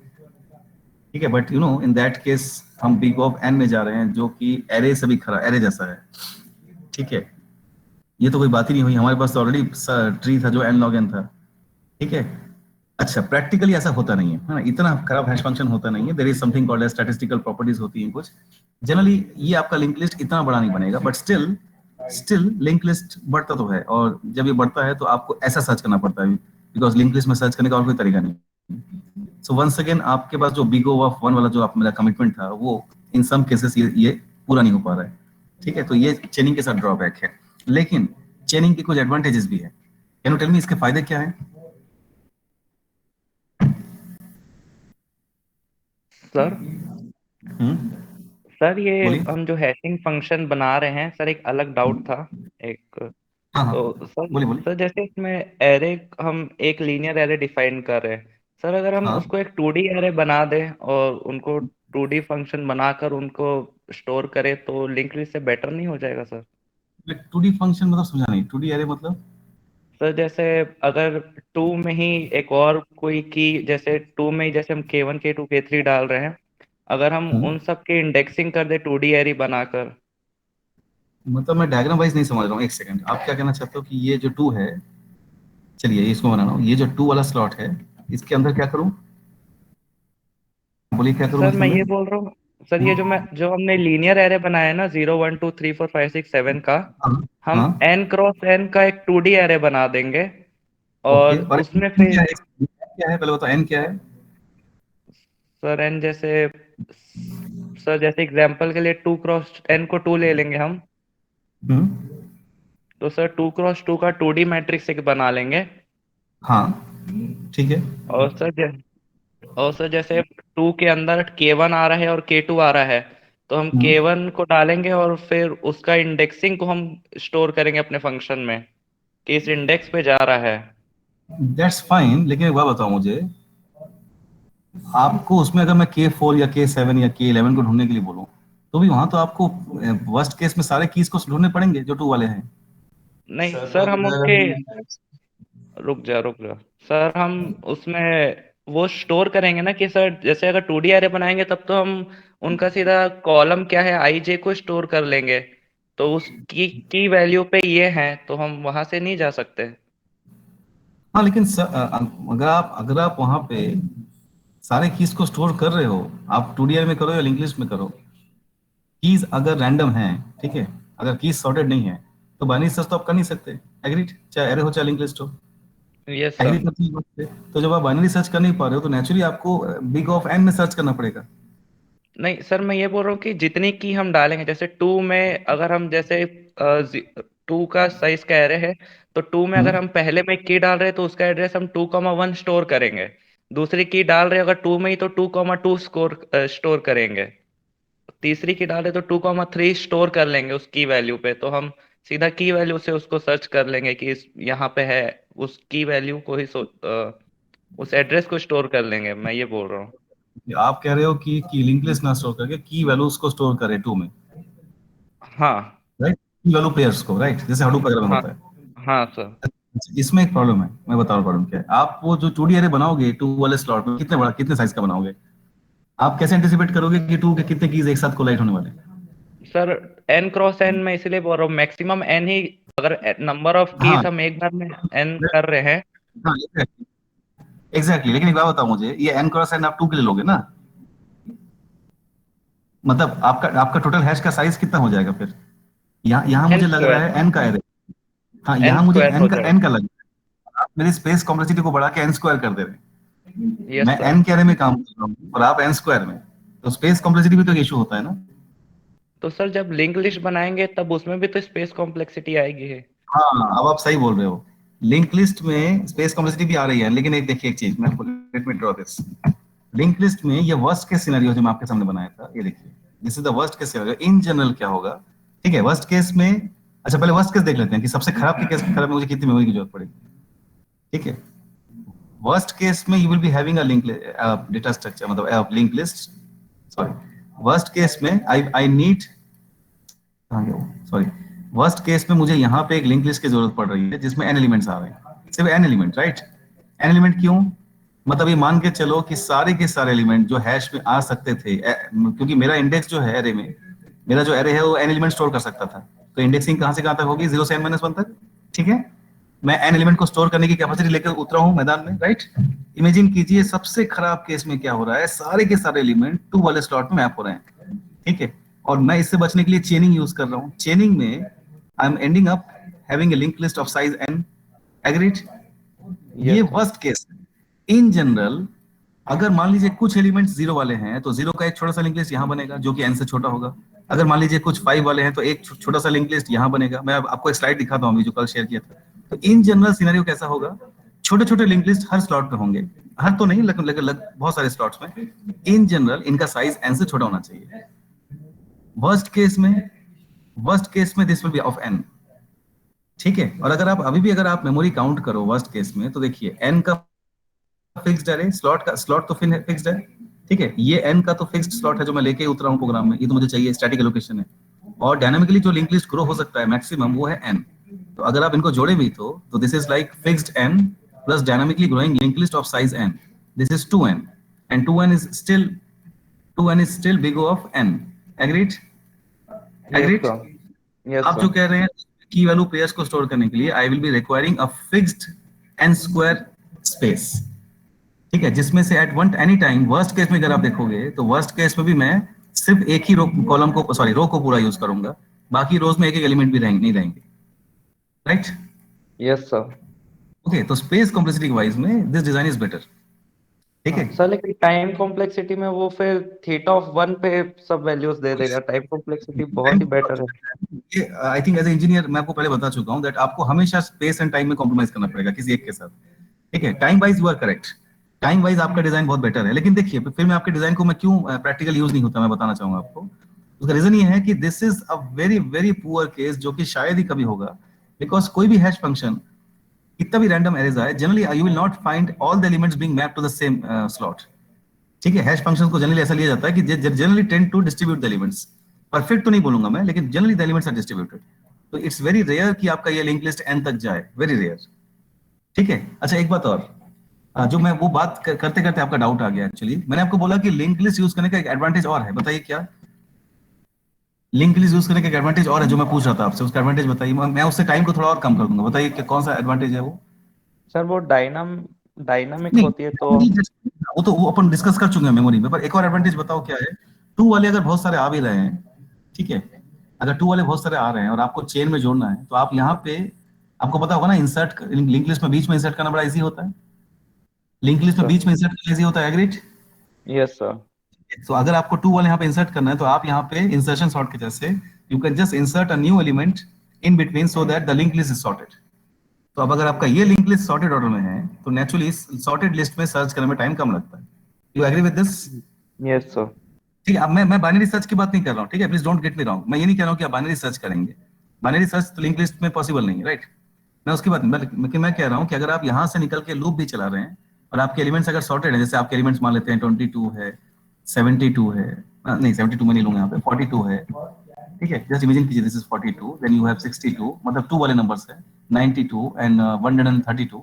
ठीक है, but you know in that case हम बिग ऑफ एन में जा रहे हैं, जो कि एरे से भी खरा, एरे जैसा है, ठीक है। ये तो कोई बात ही नहीं हुई, हमारे पास तो ऑलरेडी ट्री था जो n log n था, ठीक है। अच्छा, प्रैक्टिकली ऐसा होता नहीं है ना, इतना खराब हैश फंक्शन होता नहीं है। There is something called as statistical properties होती हैं कुछ। जनरली ये आपका लिंक लिस्ट इतना बड़ा नहीं बनेगा, बट स्टिल लिंक लिस्ट बढ़ता तो है, और जब ये बढ़ता है तो आपको ऐसा सर्च करना पड़ता है, बिकॉज लिंक लिस्ट में सर्च करने का और कोई तरीका नहीं। सो वंस अगेन आपके पास जो बिग ओ ऑफ 1 वाला जो आप मेरा कमिटमेंट था, वो इन सम केसेस ये पूरा नहीं हो पा रहा है, ठीक है। तो ये चेनिंग के साथ ड्रॉबैक है, लेकिन चेनिंग के कुछ एडवांटेजेस भी है। कैन यू टेल मी इसके फायदे क्या हैं? सर सर ये बोलिए। हम जो हैशिंग फंक्शन बना रहे हैं सर, एक अलग डाउट था एक। हाँ हाँ, तो सर बोलिए बोलिए। सर जैसे इसमें एरे, हम एक लीनियर एरे डिफाइन कर रहे हैं सर, अगर हम हाँ, उसको एक 2D एरे बना दें और उनको 2D फंक्शन बनाकर उनको स्टोर करें, तो लिंक लिस्ट से बेटर नहीं हो जाएगा सर? 2D फंक्शन मतलब समझा नहीं, 2D एरे मतलब? सर जैसे अगर 2 में ही एक और कोई की, जैसे 2 में ही जैसे हम K1 K2 K3 डाल रहे हैं, अगर हम उन सब की इंडेक्सिंग कर दे 2D एरे बनाकर। मतलब मैं डायग्राम वाइज नहीं समझ रहा हूँ, एक सेकंड। आप क्या कहना चाहते हो कि ये जो 2 है, चलिए इसको बनाना हूँ, ये जो 2 वाला स्लॉट है, इसके अंदर क्या करूँ? बोलिए क्या करूँ मैं सर इसके मैं ये अंदर? बोल रहा हूँ सर, ये जो हमने लीनियर एरे बनाया है ना 0 1 2 3 4 5 6 7 का, हाँ हम हाँ, n क्रॉस n का एक 2D एरे बना देंगे, ओके। और और उसमें n क्या फिर है, क्या है पहले बताओ, n क्या है? सर n जैसे, सर जैसे एग्जांपल के लिए 2 क्रॉस n को 2 ले लेंगे हम, हम्म, तो सर 2 क्रॉस 2 का 2D मैट्रिक्स एक बना लेंगे। हाँ, ठीक है। और सर और सर जैसे 2 के अंदर K1 आ रहा है और K2 आ रहा है, तो हम हम्म, K1 को डालेंगे और फिर उसका इंडेक्सिंग को हम स्टोर करेंगे अपने फंक्शन में कि इस इंडेक्स पे जा रहा है। दैट्स फाइन, लेकिन एक बात बताओ मुझे, आपको उसमें अगर मैं K4 या K7 या K11 को ढूंढने के लिए बोलूं, तो भी वहां तो आपको वर्स्ट केस में सारे कीज को ढूंढने पड़ेंगे जो 2 वाले हैं। नहीं सर सर, हम अगर उनके, हम रुक जा सर, हम उसमें वो स्टोर करेंगे ना कि सर जैसे अगर 2D एरे बनाएंगे तब तो हम उनका सीधा कॉलम क्या है IJ को स्टोर कर लेंगे, तो उस की वैल्यू पे ये है, तो हम वहां से नहीं जा सकते। हाँ, लेकिन अगर आप वहां पे सारे कीज को स्टोर कर रहे हो, आप 2D में करो या लिंक लिस्ट में करो, कीज अगर रैंडम है, ठीक है, अगर कीज सॉर्टेड नहीं है, तो बाइनरी सर्च तो आप कर नहीं सकते। एग्रीड, चाहे एरे हो चाहे लिंक लिस्ट हो। Yes agree sir. करते हैं इस बात पे? तो जब आप बाइनरी सर्च कर नहीं पा रहे हो, तो नेचुरली आपको बिग ऑफ एन में सर्च करना पड़ेगा। नहीं सर, मैं ये बोल रहा हूँ कि जितनी की हम डालेंगे, जैसे 2 में अगर हम जैसे 2 का साइज का एरे है, तो 2 में अगर हम्म, हम पहले में की डाल रहे हैं तो उसका एड्रेस हम 2,1 स्टोर करेंगे। दूसरी की डाल रहे हैं अगर 2 में ही, तो 2,2 स्टोर करेंगे। तीसरी की डाले तो 2,3 स्टोर कर लेंगे उस की वैल्यू पे, तो हम सीधा की वैल्यू से उसको सर्च कर लेंगे कि इस यहाँ पे है, उस की वैल्यू को ही उस एड्रेस को स्टोर कर लेंगे, मैं ये बोल रहा हूँ। आप कह रहे हो कि लिंक लिस्ट ना स्टोर करके की वैल्यूज को स्टोर करे 2 में, हाँ राइट? की वैल्यू पेयर्स को, राइट, जैसे हडूप वगैरह में हाँ होता है। हाँ सर। इसमें एक प्रॉब्लम है, मैं बता रहा हूँ प्रॉब्लम क्या है। आप वो जो 2D एरे बनाओगे 2 वाले स्लॉट में, कितने बड़ा कितने साइज का बनाओगे? आप कैसे एंटिसिपेट करोगे कि 2 के कितने कीज एक साथ कोलाइड होने वाले हैं? सर n क्रॉस n मैं इसलिए बोल रहा हूँ, मैक्सिमम n ही, अगर नंबर ऑफ हाँ कीज हम एक बार में n कर रहे हैं। हाँ एग्जैक्टली। लेकिन एक बात बताओ मुझे, ये n क्रॉस n आप 2 के लिए लोगे ना, मतलब आपका टोटल हैश का साइज कितना हो जाएगा फिर? यहाँ यहाँ n मुझे लग रहा स्क्वायर, है n का एरे, हाँ n यहाँ मुझे स्क्वायर हो n का जाएगा। लग रहा है। आप मेरी स्पेस कॉम्प्लेक्सिटी को बढ़ा के n स्क्वायर कर दे रहे हैं। यस मैं सर। n के एरे में काम कर रहा हूँ और आप n स्क्वायर में, तो स्पेस कॉम्प्लेक्सिटी भी तो इशू होता है ना। तो सर जब लिंक लिस्ट बनाएंगे तब उसमें भी तो स्पेस कॉम्प्लेक्सिटी आएगी है। हाँ अब आप सही बोल रहे हो, लिंक लिस्ट में स्पेस कॉम्प्लेक्सिटी भी आ रही है, लेकिन एक देखिए एक चीज, मैं let me draw this. Link list में ये वर्स्ट केस सिनेरियो जो मैं आपके सामने बनाया था, ये देखिए, this is the worst case scenario. In general क्या होगा, ठीक है, वर्स्ट केस में, अच्छा पहले वर्स्ट केस देख लेते हैं कि सबसे खराब के केस खराब में मुझे कितनी मेमोरी की जरूरत पड़ेगी। ठीक है, वर्स्ट केस में you will be having a link data structure, मतलब link list, sorry worst case में I need, sorry worst case में मुझे यहाँ पे एक लिंक लिस्ट की जरूरत पड़ रही है जिसमें n एलिमेंट्स आ रहे हैं, सिर्फ n element, right? n element क्यों? मतलब ये मान के चलो कि सारे के सारे एलिमेंट जो हैश में आ सकते थे, क्योंकि मेरा इंडेक्स जो है एरे में, मेरा जो एरे है वो n एलिमेंट स्टोर कर सकता था, तो इंडेक्सिंग कहाँ से कहाँ तक होगी? 0 से n-1 तक। ठीक है, मैं n एलिमेंट को स्टोर करने की कैपेसिटी लेकर उतरा हूँ मैदान में, राइट? इमेजिन कीजिए सबसे खराब केस में क्या हो रहा है, सारे के सारे एलिमेंट 2 वाले स्लॉट में मैप हो रहे हैं। ठीक है, और मैं इससे बचने के लिए चेनिंग यूज कर रहा हूँ। चेनिंग में I am ending up having a link list of size n, agreed? ये वर्स्ट केस है। इन जनरल अगर मान लीजिए कुछ एलिमेंट्स 0 वाले हैं तो 0 का एक छोटा सा लिंक लिस्ट यहाँ बनेगा जो कि n से छोटा होगा। अगर मान लीजिए कुछ 5 वाले हैं तो एक छोटा सा लिंक लिस्ट यहाँ बनेगा। मैं आपको एक स्लाइड दिखाता हूँ जो कल शेयर किया था। तो इन जनरल सिनेरियो कैसा होगा, छोटे छोटे लिंक लिस्ट हर स्लॉट पे होंगे, हर तो नहीं लेकिन बहुत सारे स्लॉट्स में। इन जनरल इनका साइज n से छोटा होना चाहिए। वर्स्ट केस में this will B of n। ठीक है, और अगर आप अभी भी अगर आप मेमोरी काउंट करो वर्स्ट केस में, तो देखिए n का फिक्स्ड है, स्लॉट तो फिक्स्ड है। ठीक है, ये n का तो फिक्स्ड स्लॉट है जो मैं लेके उतरा हूँ प्रोग्राम में, ये तो मुझे चाहिए, स्टैटिक एलोकेशन है। और डायनामिकली जो लिंक लिस्ट ग्रो हो सकता है मैक्सिमम वो है n। तो अगर आप इनको जोड़े भी तो this is like fixed n plus dynamically growing link list of size n, this is 2n, and 2n is still big of n, agreed? Agreed? आप जो कह रहे हैं की वैल्यू पेयर्स को स्टोर करने के लिए I will be requiring a fixed n square space. ठीक है, जिसमें से at one any time worst case में अगर आप देखोगे तो वर्स्ट केस में भी मैं सिर्फ एक ही रो को पूरा यूज करूंगा, बाकी रोज में एक एक एलिमेंट भी नहीं रहेंगे, राइट? Yes sir. ओके, तो स्पेस कॉम्प्लेक्सिटी वाइज में दिस डिजाइन इज बेटर। ठीक है सर लेकिन टाइम कॉम्प्लेक्सिटी में वो फिर थीटा ऑफ 1 पे सब वैल्यूज दे देगा, टाइम कॉम्प्लेक्सिटी बहुत ही बेटर है। ये I think as a engineer मैं आपको पहले बता चुका हूं दैट आपको हमेशा स्पेस एंड टाइम में कॉम्प्रोमाइज करना पड़ेगा किसी एक के साथ। ठीक है, time wise you are correct, time wise आपका डिजाइन बहुत बेटर है, लेकिन देखिए फिर मैं आपके डिजाइन को मैं क्यों प्रैक्टिकल यूज नहीं होता मैं बताना चाहूंगा आपको। उसका रीजन ये है कि this is a very very poor case जो कि शायद ही कभी होगा, बिकॉज कोई भी हैश फंक्शन कितना भी रैंडम एरेज आए, generally you will not find all the elements being mapped to the same slot. ठीक है, हैश फंक्शंस को जनरली ऐसा लिया जाता है कि generally tend to distribute the elements, perfect तो नहीं बोलूंगा मैं, लेकिन generally the elements are distributed. तो इट्स वेरी रेयर कि आपका ये लिंक लिस्ट n तक जाए, वेरी रेयर। ठीक है, अच्छा एक बात और, जो मैं वो बात करते करते आपका डाउट आ गया। एक्चुअली मैंने आपको बोला कि लिंक लिस्ट यूज करने का एक एडवांटेज और है, बताइए क्या? लिंक लिस्ट यूज करने का एक एडवांटेज और है जो मैं पूछ रहा था आपसे, उसका एडवांटेज बताइए। मैं उससे टाइम को थोड़ा और कम कर दूंगा, बताइए कि कौन सा एडवांटेज है वो? सर वो डायनामिक नहीं, होती है तो वो अपन डिस्कस कर चुके हैं मेमोरी में, पर एक और एडवांटेज बताओ क्या है? 2 वाले अगर बहुत सारे आ भी रहे हैं, ठीक है, अगर 2 वाले बहुत सारे आ रहे हैं और आपको चेन में जोड़ना है, तो आप यहाँ पे, आपको पता होगा ना, इंसर्ट लिंक लिस्ट में बीच में इंसर्ट करना बड़ा इजी होता है। लिंक लिस्ट में बीच में इंसर्ट करना इजी होता है, एग्रीड? Yes sir. तो अगर आपको 2 वाले यहाँ पे इंसर्ट करना है तो आप यहाँ पे इंसर्शन सॉर्ट के जैसे you can just insert a new element in between so that the link list is sorted. तो अब अगर आपका ये लिंक लिस्ट सॉर्टेड ऑर्डर में है तो नेचुरली सॉर्टेड लिस्ट में सर्च करने में टाइम कम लगता है। You agree with this? Yes sir. ठीक है, अब मैं बाइनरी सर्च की बात नहीं कर रहा हूँ, ठीक है, please don't get me wrong. मैं ये नहीं कह रहा हूँ कि आप बाइनरी सर्च करेंगे, बाइनरी सर्च तो लिंक लिस्ट में पॉसिबल नहीं है, राइट? मैं उसकी बात लेकिन मैं कह रहा हूँ कि अगर आप यहाँ से निकल के लूप भी चला रहे हैं और आपके एलिमेंट्स अगर सॉर्टेड है, जैसे आपके एलिमेंट्स मान लेते हैं 22 है, 72 है, नहीं 72 में नहीं लूंगा, यहाँ पे 42 है, ठीक है, जस्ट इमेजिन कीजिए this is 42, then you have 62, मतलब 2 वाले नंबर्स है, 92 एंड 132,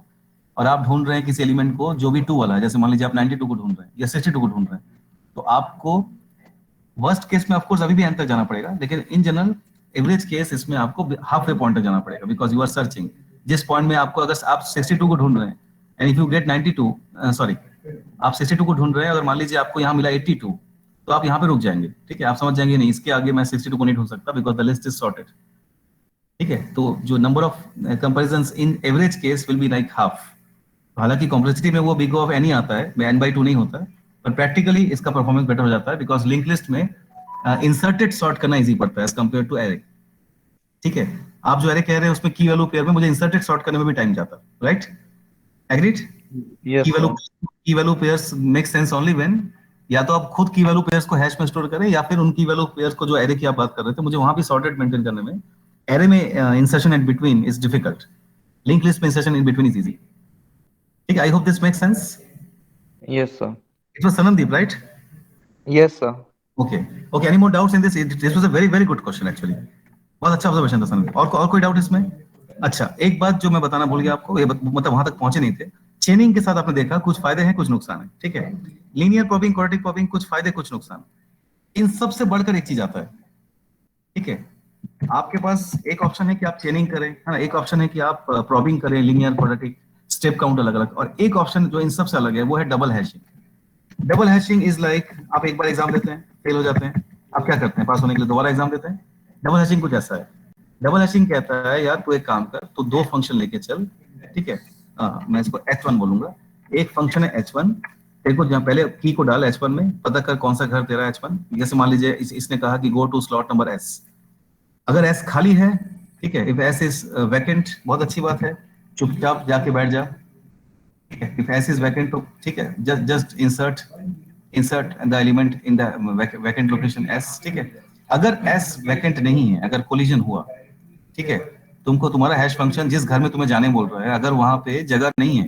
और आप ढूंढ रहे हैं किसी एलिमेंट को जो भी 2 वाला है, जैसे मान लीजिए आप 92 को ढूंढ रहे हैं या 62 को ढूंढ रहे हैं, तो आपको वर्स्ट केस में ऑफ कोर्स अभी भी एंड तक जाना पड़ेगा, लेकिन इन जनरल एवरेज केस इसमें आपको हाफ वे पॉइंट तक जाना पड़ेगा, बिकॉज यू आर सर्चिंग जिस पॉइंट में आपको, अगर आप 62 को ढूंढ रहे हैं and if you get 92, sorry, आप 62 को ढूंढ रहे हैं, अगर मान लीजिए आपको यहाँ मिला 82, तो आप यहाँ पे रुक जाएंगे, ठीक है, आप समझ जाएंगे नहीं इसके आगे मैं 62 को नहीं ढूंढ सकता because the list is sorted, ठीक है। तो जो number of comparisons in average case will be like half. हालांकि कॉम्प्लेक्सिटी में वो बिग ऑफ एन ही आता है, n by 2 नहीं होता, पर प्रैक्टिकली इसका परफॉर्मेंस बेटर हो जाता है बिकॉज लिंक लिस्ट में इंसर्टेड सॉर्ट करना इजी पड़ता है एज कम्पेयर टू एरे, ठीक है। आप जो एरे कह रहे हैं उसमें की वैल्यू पेयर में मुझे इंसर्टेड सॉर्ट करने में भी टाइम जाता है, राइट, एग्रीड। Yes, sir. की value pairs make sense only when या तो आप खुद की वैल्यू पेयर्स को हैश में स्टोर करें या फिर उनकी वैल्यू पेयर्स को जो एरे की आप बात कर रहे थे मुझे वहां भी सॉर्टेड मेंटेन करने में, एरे में insertion at between is difficult, link list में insertion in between is easy, ठीक है। I hope this makes sense. Yes, sir. It was Sanamdeep, right? Yes, sir. Okay okay, any more doubts in this? This was a very very good question actually, बहुत अच्छा ऑब्जर्वेशन था सनमदीप। और कोई डाउट इसमें? अच्छा, एक बात जो मैं बताना भूल गया आपको, ये मतलब वहां तक पहुंचे नहीं थे, चेनिंग के साथ आपने देखा कुछ फायदे हैं कुछ नुकसान है, ठीक है। लीनियर प्रोबिंग, क्वाड्रेटिक प्रोबिंग, कुछ फायदे कुछ नुकसान, इन सबसे बढ़कर एक चीज आता है, ठीक है। आपके पास एक ऑप्शन है कि आप चेनिंग करें, है ना, एक ऑप्शन है कि आप प्रोबिंग करें, लीनियर, क्वाड्रेटिक, स्टेप काउंट अलग अलग, और एक ऑप्शन जो इन सबसे अलग है वो है double hashing. Double hashing is like आप एक बार एग्जाम देते हैं, फेल हो जाते हैं, आप क्या करते हैं, पास होने के लिए दोबारा एग्जाम देते हैं। डबल हैशिंग कुछ ऐसा है, डबल हैशिंग कहता है यार तू एक काम कर, तू 2 फंक्शन लेके चल, ठीक है, मैं इसको h1 बोलूंगा, एक फंक्शन है h1, तेरे को जहाँ पहले की को डाल h1 में, पता कर कौन सा घर तेरा h1, जैसे मान लीजिए इसने कहा कि go to slot number s, अगर s खाली है, ठीक है, इफ s इज वैकेंट, बहुत अच्छी बात है, चुपचाप जाके बैठ जा, ठीक है, इफ s इज वैकेंट तो ठीक है, just insert the element in the vacant location s, ठीक है। अगर s वैकेंट नहीं है, अगर कोलिजन हुआ, ठीक है, तुमको तुम्हारा हैश फंक्शन जिस घर में तुम्हें जाने बोल रहा है, अगर वहां पे जगह नहीं है,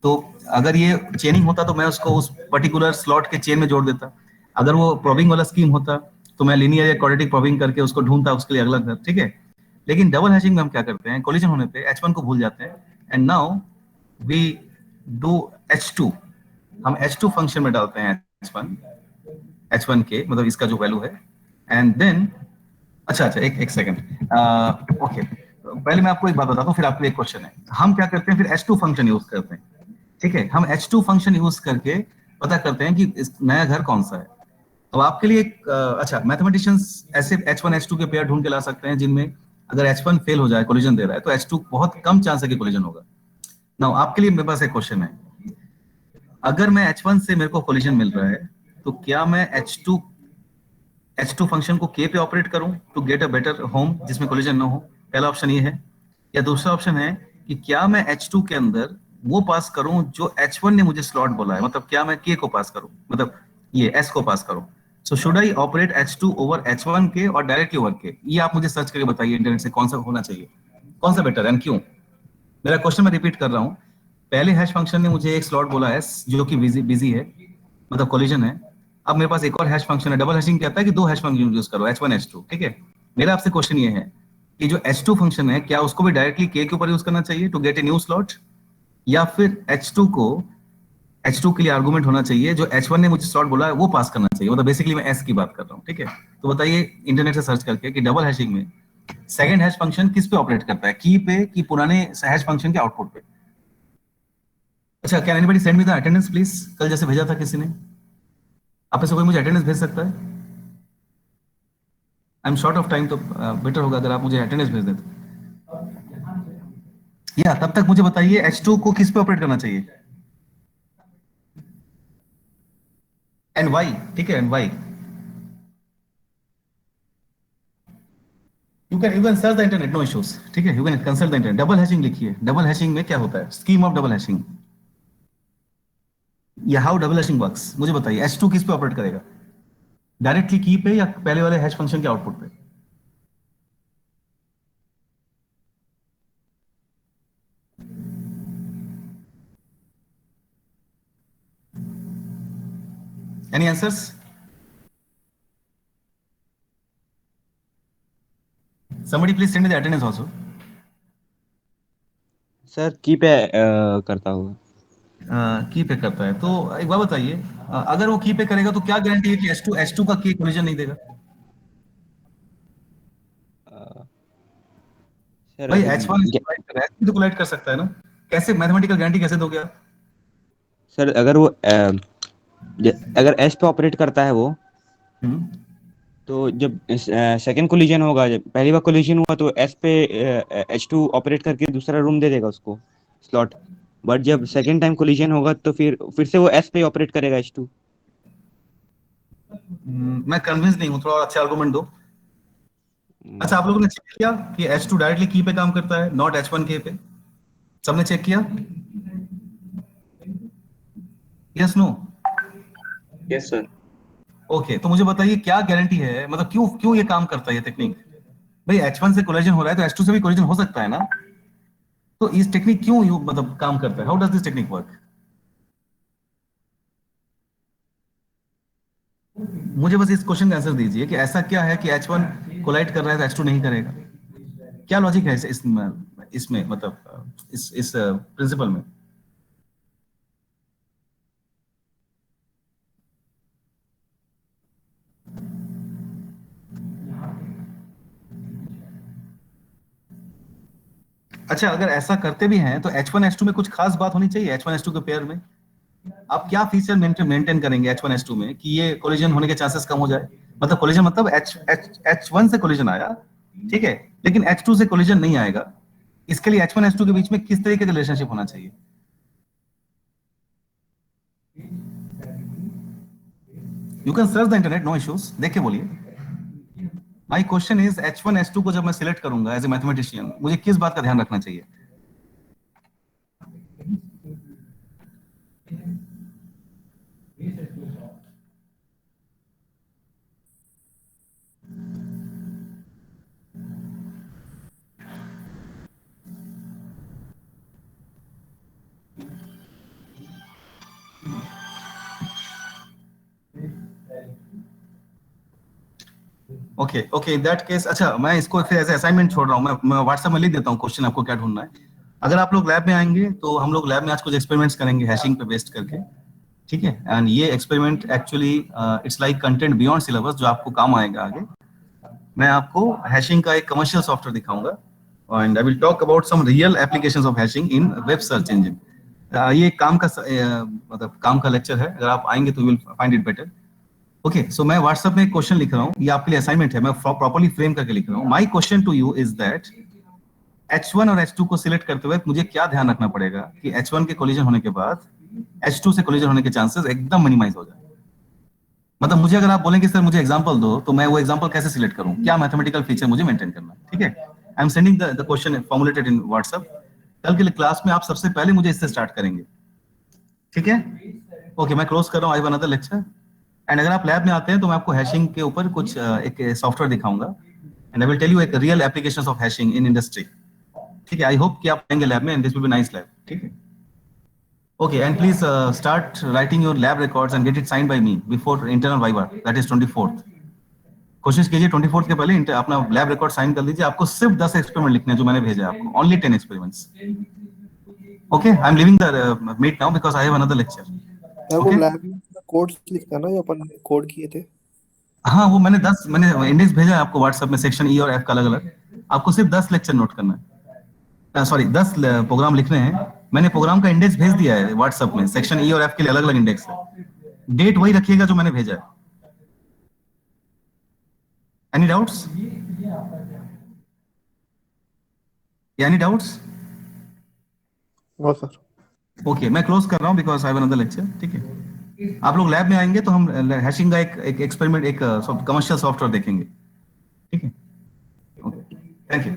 तो अगर ये चेनिंग होता तो मैं उसको उस पर्टिकुलर स्लॉट के चेन में जोड़ देता, अगर वो प्रोबिंग वाला स्कीम होता तो मैं लीनियर या क्वाड्रेटिक प्रोबिंग करके उसको ढूंढता उसके लिए अगला घर, ठीक है। लेकिन डबल हैशिंग में हम क्या करते हैं, कोलिजन होने पे h1 को भूल जाते हैं and now we do h2, हम h2 फंक्शन में डालते हैं h1 के, मतलब इसका जो वैल्यू है, एंड देन अच्छा एक सेकंड, ओके, पहले मैं आपको एक बात बताता हूँ फिर आपके लिए एक क्वेश्चन है। हम क्या करते हैं फिर h2 फंक्शन यूज करते हैं, ठीक है, हम h2 फंक्शन यूज करके पता करते हैं कि इस नया घर कौन सा है। अब आपके लिए एक अच्छा, मैथमेटिशियंस ऐसे h1 h2 के पेयर ढूंढ के ला सकते हैं जिनमें अगर h1 फेल हो जाए, कोलिजन दे रहा है, तो h2 बहुत कम चांस है कि कोलिजन होगा। नाउ आपके लिए मेरे पास एक क्वेश्चन है, अगर मैं h1 से मेरे को कोलिजन मिल रहा है तो क्या मैं h2 फंक्शन को k पे ऑपरेट करूं to get a better home जिसमें कोलिजन ना हो, पहला ऑप्शन ये है। या दूसरा ऑप्शन है कि क्या मैं h2 के अंदर वो पास करूं जो h1 ने मुझे स्लॉट बोला है, मतलब क्या मैं k को पास करूं, मतलब ये s को पास करूं। So should I operate h2 over h1 के और डायरेक्टली ओवर k, ये आप मुझे सर्च करके बताइए इंटरनेट से कौन सा होना चाहिए, कौन सा बेटर एंड क्यों। मेरा क्वेश्चन मैं रिपीट कर रहा हूं, पहले हैश फंक्शन ने मुझे एक स्लॉट बोला s जो कि बिजी है, मतलब कोलिजन है। अब मेरे पास एक और हैश फंक्शन है, डबल हैशिंग कहता है कि 2 हैश फंक्शन यूज करो, h1 h2, ठीक है। मेरा आपसे क्वेश्चन ये है कि जो h2 फंक्शन है क्या उसको भी डायरेक्टली k के ऊपर यूज करना चाहिए to get a new slot, या फिर h2 के लिए आर्गुमेंट होना चाहिए जो h1 ने मुझे स्लॉट बोला है वो पास करना चाहिए, मतलब बेसिकली मैं s की बात कर रहा हूँ, ठीक है। तो बताइए इंटरनेट से सर्च करके कि डबल हैशिंग में सेकंड हैश फंक्शन किस पे ऑपरेट करता है, की पे कि पुराने हैश फंक्शन के आउटपुट पे। अच्छा, can anybody send me the attendance please, कल जैसे भेजा था किसी ने, आप में से कोई मुझे अटेंडेंस भेज सकता है? I am short of time, तो बेटर होगा अगर आप मुझे अटेंडेंस भेज दें। या तब तक मुझे बताइए h2 को किस पे ऑपरेट करना चाहिए, एंड वाई, ठीक है, and Y. You can search the internet, no issues, ठीक है, you can consult the internet. Double hashing लिखिए, डबल हैशिंग में क्या होता है, स्कीम ऑफ डबल हैशिंग या हाउ डबल हैशिंग वर्क्स, मुझे बताइए h2 किस पे ऑपरेट करेगा, डायरेक्टली की पे या पहले वाले हैश फंक्शन के आउटपुट पे। Any answers? somebody please send me the attendance also. Sir की पे करता होगा। की पे करता है तो एक बात बताइए, अगर वो की पे करेगा तो क्या गारंटी है कि H2 का की कोलिजन नहीं देगा? सर भाई अगर H1 कोलाइड कर रहा है तो कोलाइड कर सकता है ना, कैसे मैथमेटिकल गारंटी कैसे दोगे आप? सर अगर वो अगर एस पे ऑपरेट करता है वो, हम्म, तो जब सेकंड कोलिजन होगा, जब पहली बार कोलिजन हुआ तो एस पे H2 ऑपरेट करके दूसरा रूम दे देगा उसको स्लॉट, बट जब सेकंड टाइम कोलिजन होगा तो फिर से वो एस पे ऑपरेट करेगा H2। मैं कन्विंस नहीं हूँ, थोड़ा और अच्छा आर्गुमेंट दो। अच्छा, आप लोगों ने चेक किया कि H2 डायरेक्टली की पे काम करता है, नॉट H1 के पे? सबने चेक किया? Yes no? Yes sir. Okay, तो मुझे बताइए क्या गारंटी है, मतलब क्यों क्यों ये काम करता है ये टेक्निक? भाई H1 से कोलिजन हो रहा है तो H2 से भी कोलिजन हो सकता है ना, तो इस टेक्निक क्यों मतलब काम करता है? How does this technique work? मुझे बस इस क्वेश्चन का आंसर दीजिए कि ऐसा क्या है कि H1 कोलाइड कर रहा है तो H2 नहीं करेगा? क्या लॉजिक है इसमें मतलब इस प्रिंसिपल में? अच्छा, अगर ऐसा करते भी हैं तो H1 H2 में कुछ खास बात होनी चाहिए। H1 H2 के पेयर में आप क्या फीचर मेंटेन करेंगे H1 H2 में कि ये कोलिजन होने के चांसेस कम हो जाए? मतलब कोलिजन मतलब H1 से कोलिजन आया, ठीक है, लेकिन H2 से कोलिजन नहीं आएगा, इसके लिए H1 H2 के बीच में किस तरीके का रिलेशनशिप होना चाहिए? You can search the internet, no issues, देख के बोलिए। My question is H1 H2 को जब मैं सिलेक्ट करूंगा एज ए मैथमेटिशियन, मुझे किस बात का ध्यान रखना चाहिए? Okay okay, in that case, अच्छा मैं इसको फिर एज असाइनमेंट छोड़ रहा हूँ, मैं व्हाट्सएप में लिख देता हूँ क्वेश्चन, आपको क्या ढूंढना है। अगर आप लोग लैब में आएंगे तो हम लोग लैब में आज कुछ एक्सपेरिमेंट्स करेंगे हैशिंग पे बेस्ड करके, ठीक है, एंड ये experiment actually it's like content beyond syllabus जो आपको काम आएगा आगे। मैं आपको हैशिंग का एक कमर्शियल सॉफ्टवेयर दिखाऊंगा and I will talk about some real applications of hashing in web search engine. ये काम का मतलब काम का लेक्चर है, अगर आप आएंगे तो you will find it better. Okay, so मैं व्हाट्सएप में एक क्वेश्चन लिख रहा हूँ, ये आपके लिए असाइनमेंट है, मैं प्रॉपर्ली फ्रेम करके लिख रहा हूँ। My question to you is that H1 और H2 को सिलेक्ट करते हुए मुझे क्या ध्यान रखना पड़ेगा कि H1 के कोलिजन होने के बाद H2 से कोलिजन होने के चांसेस एकदम मिनिमाइज हो जाए? मतलब मुझे अगर आप बोलें कि सर मुझे एग्जांपल दो, तो मैं वो एग्जांपल कैसे सिलेक्ट करूं, क्या मैथमेटिकल फीचर मुझे मेंटेन करना है, ठीक है? I am sending the question formulated in WhatsApp. कल के क्लास में आप सबसे पहले मुझे इससे स्टार्ट करेंगे, ठीक है? ओके, मैं क्लोज कर रहा हूँ, आई हैव अनदर लेक्चर। एंड अगर आप लैब में आते हैं तो मैं आपको हैशिंग के ऊपर कुछ एक सॉफ्टवेयर दिखाऊंगा and I will tell you एक real applications of hashing in industry, ठीक है? आई होप कि आप आएंगे लैब में and this will be nice lab, ठीक है? Okay, and please start writing your lab records and get it signed by me before internal viva, that is 24th. कोशिश कीजिए 24th के पहले अपना लैब रिकॉर्ड साइन कर लीजिए। आपको सिर्फ 10 एक्सपेरिमेंट लिखने हैं जो मैंने भेजा है आपको, only 10 experiments. Okay, I am leaving the meet now because I have another lecture. वो लैब में कोड्स लिखना ना, जो अपन कोड किए थे। हाँ, वो मैंने इंडेक्स भेजा है आपको व्हाट्सएप में, सेक्शन ई और एफ का अलग अलग। आपको सिर्फ 10 लेक्चर नोट करना है, सॉरी 10 प्रोग्राम लिखने हैं। मैंने प्रोग्राम का इंडेक्स भेज दिया है व्हाट्सएप में, सेक्शन ई और एफ के लिए अलग अलग इंडेक्स है। डेट वही रखिएगा जो मैंने भेजा है। Any doubts? Any doubts? No sir. Okay, मैं क्लोज कर रहा हूँ because I have another lecture, ठीक है? आप लोग लैब में आएंगे तो हम हैशिंग का एक एक्सपेरिमेंट, एक कमर्शियल सॉफ्टवेयर देखेंगे, ठीक है? Okay, thank you.